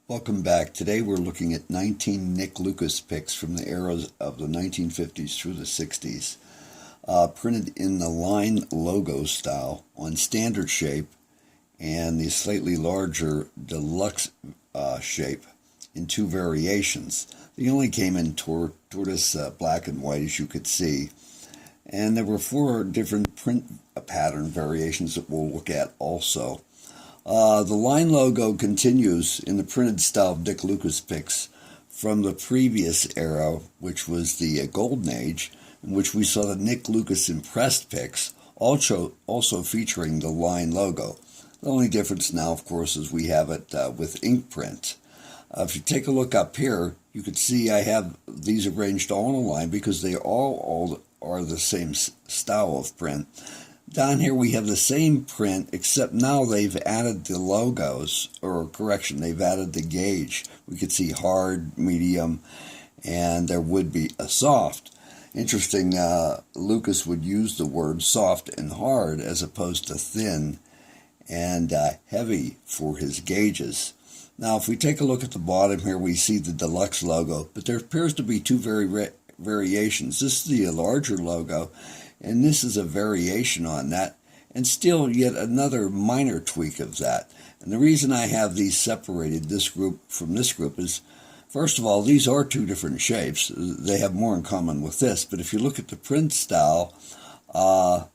Welcome back. Today we're looking at 19 Nick Lucas pics from the eras of the 1950s through the 60s, printed in the line logo style on standard shape and the slightly larger deluxe shape in two variations. They only came in tortoise black and white, as you could see, and there were four different print pattern variations that we'll look at also. The line logo continues in the printed style of Nick Lucas pics from the previous era, which was the Golden Age, in which we saw the Nick Lucas impressed pics, also featuring the line logo. The only difference now, of course, is we have it with ink print. If you take a look up here, you can see I have these arranged all in a line because they all are the same style of print. Down here we have the same print, except now they've added the logos, or correction, they've added the gauge. We could see hard, medium, and there would be a soft. Interesting, Lucas would use the word soft and hard as opposed to thin and heavy for his gauges. Now, if we take a look at the bottom here, we see the deluxe logo, but there appears to be two variations. This is the larger logo, and this is a variation on that, and still yet another minor tweak of that. And the reason I have these separated, this group from this group, is, first of all, these are two different shapes. They have more in common with this, but if you look at the print style,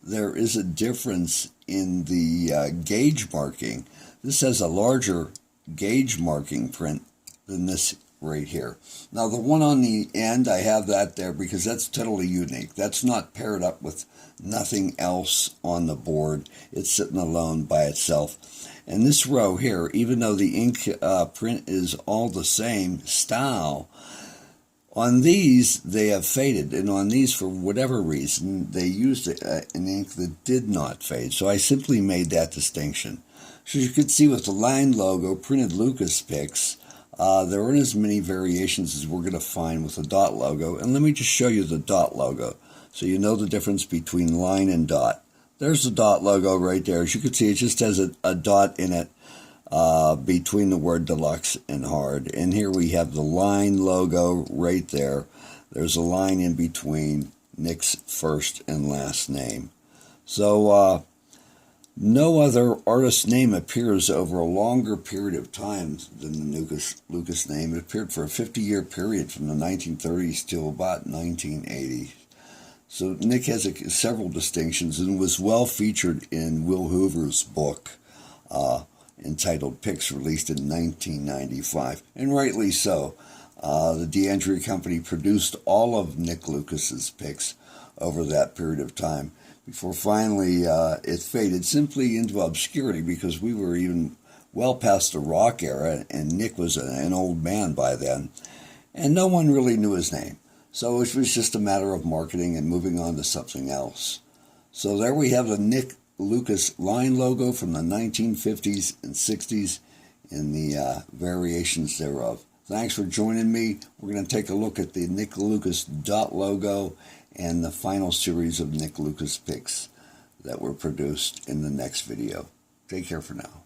there is a difference in the gauge marking. This has a larger gauge marking print than this right here. Now the one on the end, I have that there because that's totally unique. That's not paired up with nothing else on the board. It's sitting alone by itself. And this row here, even though the ink print is all the same style, on these they have faded, and on these, for whatever reason, they used an ink that did not fade. So I simply made that distinction. So you can see with the line logo, printed Lucas pics, there aren't as many variations as we're going to find with the dot logo. And let me just show you the dot logo so you know the difference between line and dot. There's the dot logo right there. As you can see, it just has a dot in it between the word deluxe and hard. And here we have the line logo right there. There's a line in between Nick's first and last name. So no other artist's name appears over a longer period of time than the Lucas name. It appeared for a 50-year period from the 1930s till about 1980. So Nick has several distinctions and was well featured in Will Hoover's book entitled Pics, released in 1995, and rightly so. The DeAndrea Company produced all of Nick Lucas's pics over that period of time, before finally it faded simply into obscurity because we were even well past the rock era and Nick was an old man by then, and no one really knew his name. So it was just a matter of marketing and moving on to something else. So there we have the Nick Lucas line logo from the 1950s and 60s and the variations thereof. Thanks for joining me. We're going to take a look at the Nick Lucas dot logo and the final series of Nick Lucas pics that were produced in the next video. Take care for now.